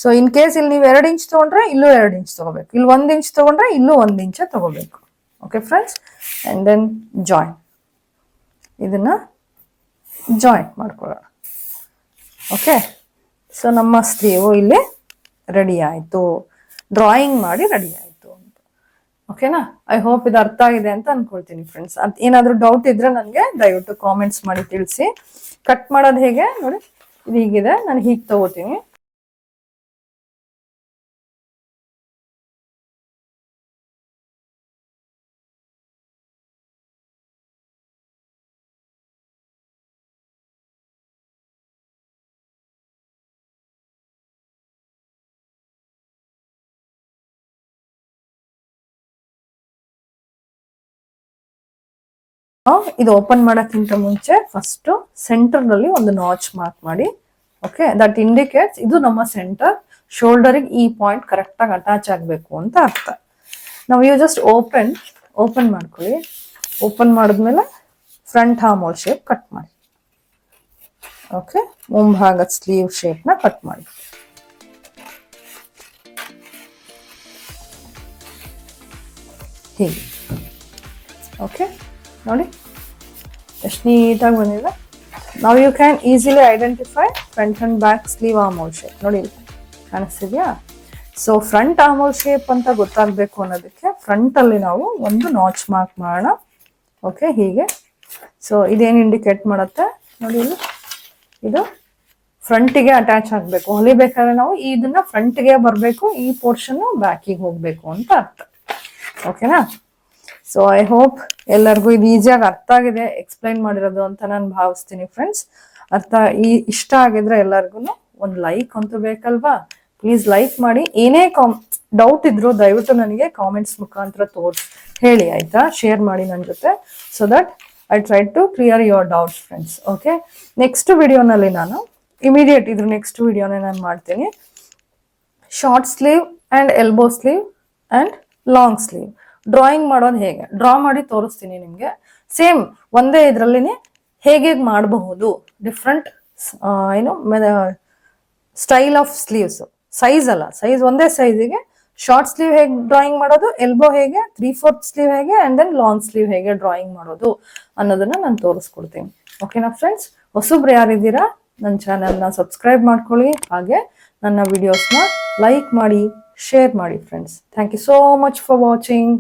ಸೊ ಇನ್ ಕೇಸ್ ಇಲ್ಲಿ ನೀವು 2 ಇಂಚ್ ತಗೊಂಡ್ರೆ ಇಲ್ಲೂ 2 ಇಂಚ್ ತಗೋಬೇಕು, ಇಲ್ಲಿ 1 ಇಂಚ್ ತಗೊಂಡ್ರೆ ಇಲ್ಲೂ 1 ಇಂಚ್ ತಗೋಬೇಕು. Okay friends, and then joint, ಇದನ್ನ ಜಾಯಿಂಟ್ ಮಾಡ್ಕೊಳ್ಳೋಣ. ಓಕೆ, ಸೊ ನಮ್ಮ ಸ್ಲೀವ್ ಇಲ್ಲಿ ರೆಡಿ ಆಯಿತು, ಡ್ರಾಯಿಂಗ್ ಮಾಡಿ ರೆಡಿ ಆಯಿತು ಅಂತ. ಓಕೆನಾ? ಐ ಹೋಪ್ ಇದು ಅರ್ಥ ಆಗಿದೆ ಅಂತ ಅನ್ಕೊಳ್ತೀನಿ ಫ್ರೆಂಡ್ಸ್. ಅದು ಏನಾದರೂ ಡೌಟ್ ಇದ್ರೆ ನನಗೆ ದಯವಿಟ್ಟು ಕಾಮೆಂಟ್ಸ್ ಮಾಡಿ ತಿಳಿಸಿ. ಕಟ್ ಮಾಡೋದು ಹೇಗೆ ನೋಡಿ, ಇದು ಹೀಗಿದೆ, ನಾನು ಹೀಗೆ ತಗೋತೀನಿ. ಇದು ಓಪನ್ ಮಾಡೋಕ್ಕಿಂತ ಮುಂಚೆ ಫಸ್ಟ್ ಸೆಂಟರ್ ನಲ್ಲಿ ಒಂದು ನಾಚ್ ಮಾರ್ಕ್ ಮಾಡಿ. ಓಕೆ, ದಟ್ ಇಂಡಿಕೇಟ್ಸ್ ಇದು ನಮ್ಮ ಸೆಂಟರ್. ಶೋಲ್ಡರಿಗೆ ಈ ಪಾಯಿಂಟ್ ಕರೆಕ್ಟ್ ಆಗಿ ಅಟ್ಯಾಚ್ ಆಗಬೇಕು ಅಂತ ಅರ್ಥ. ನಾವು ಯು ಜಸ್ಟ್ ಓಪನ್ ಮಾಡ್ಕೊಳ್ಳಿ. ಓಪನ್ ಮಾಡಿದ್ಮೇಲೆ front arm hole shape cut ಮಾಡಿ. ಓಕೆ, ಮುಂಭಾಗದ ಸ್ಲೀವ್ ಶೇಪ್ನ ಕಟ್ ಮಾಡಿ. ಹೀಗೆ ಓಕೆ, ನೋಡಿ ಎಷ್ಟು ನೀಟಾಗಿ ಬಂದಿದೆ. ನಾವು you can easily identify front and back sleeve arm hole shape. ನೋಡಿ ಕಾಣಿಸ್ತಿದ್ಯಾ? So front arm hole shape ಅಂತ ಗೊತ್ತಾಗಬೇಕು ಅನ್ನೋದಕ್ಕೆ ಫ್ರಂಟಲ್ಲಿ ನಾವು ಒಂದು ನಾಚ್ ಮಾರ್ಕ್ ಮಾಡೋಣ. ಓಕೆ, ಹೀಗೆ. ಸೊ ಇದೇನು ಇಂಡಿಕೇಟ್ ಮಾಡುತ್ತೆ ನೋಡಿ, ಇಲ್ಲಿ ಇದು ಫ್ರಂಟಿಗೆ ಅಟ್ಯಾಚ್ ಆಗಬೇಕು. ಹೊಲಿಬೇಕಾದ್ರೆ ನಾವು ಇದನ್ನ ಫ್ರಂಟ್ಗೆ ಬರಬೇಕು, ಈ ಪೋರ್ಷನ್ ಬ್ಯಾಕಿಗೆ ಹೋಗಬೇಕು ಅಂತ ಅರ್ಥ. ಓಕೆನಾ? ಸೊ ಐ ಹೋಪ್ ಎಲ್ಲರಿಗೂ ಇದು ಈಸಿಯಾಗಿ ಅರ್ಥ ಆಗಿದೆ ಎಕ್ಸ್ಪ್ಲೈನ್ ಮಾಡಿರೋದು ಅಂತ ನಾನು ಭಾವಿಸ್ತೀನಿ ಫ್ರೆಂಡ್ಸ್. ಇಷ್ಟ ಆಗಿದ್ರೆ ಎಲ್ಲರಿಗೂ ಒಂದು ಲೈಕ್ ಅಂತೂ ಬೇಕಲ್ವಾ? ಪ್ಲೀಸ್ ಲೈಕ್ ಮಾಡಿ. ಏನೇ ಡೌಟ್ ಇದ್ರು ದಯವಿಟ್ಟು ನನಗೆ ಕಾಮೆಂಟ್ಸ್ ಮುಖಾಂತರ ಹೇಳಿ, ಆಯ್ತಾ? ಶೇರ್ ಮಾಡಿ ನನ್ನ ಜೊತೆ, so that I try to clear your doubts friends. Okay, next ವಿಡಿಯೋನಲ್ಲಿ ನಾನು ಇಮಿಡಿಯೇಟ್ ಇದ್ರ ನೆಕ್ಸ್ಟ್ ವಿಡಿಯೋನೇ ನಾನು ಮಾಡ್ತೀನಿ. Short sleeve and elbow sleeve and long sleeve drawing ಮಾಡೋದು ಹೇಗೆ ಡ್ರಾ ಮಾಡಿ ತೋರಿಸ್ತೀನಿ ನಿಮಗೆ. ಸೇಮ್ ಒಂದೇ ಇದರಲ್ಲಿ ಹೇಗೆ ಮಾಡಬಹುದು, different style of sleeves. Size ಅಲ್ಲ, ಸೈಜ್ ಒಂದೇ ಸೈಜಿಗೆ ಶಾರ್ಟ್ ಸ್ಲೀವ್ ಹೇಗೆ ಡ್ರಾಯಿಂಗ್ ಮಾಡೋದು, ಎಲ್ಬೋ ಹೇಗೆ, 3/4 ಸ್ಲೀವ್ ಹೇಗೆ, ಅಂಡ್ ದೆನ್ ಲಾಂಗ್ ಸ್ಲೀವ್ ಹೇಗೆ ಡ್ರಾಯಿಂಗ್ ಮಾಡೋದು ಅನ್ನೋದನ್ನ ನಾನು ತೋರಿಸ್ಕೊಡ್ತೀನಿ. ಓಕೆನಾ ಫ್ರೆಂಡ್ಸ್? ಹೊಸಬ್ರು ಯಾರಿದ್ದೀರಾ ನನ್ನ ಚಾನಲ್ನ ಸಬ್ಸ್ಕ್ರೈಬ್ ಮಾಡ್ಕೊಳ್ಳಿ, ಹಾಗೆ ನನ್ನ ವಿಡಿಯೋಸ್ನ ಲೈಕ್ ಮಾಡಿ, ಶೇರ್ ಮಾಡಿ friends. Thank you so much for watching.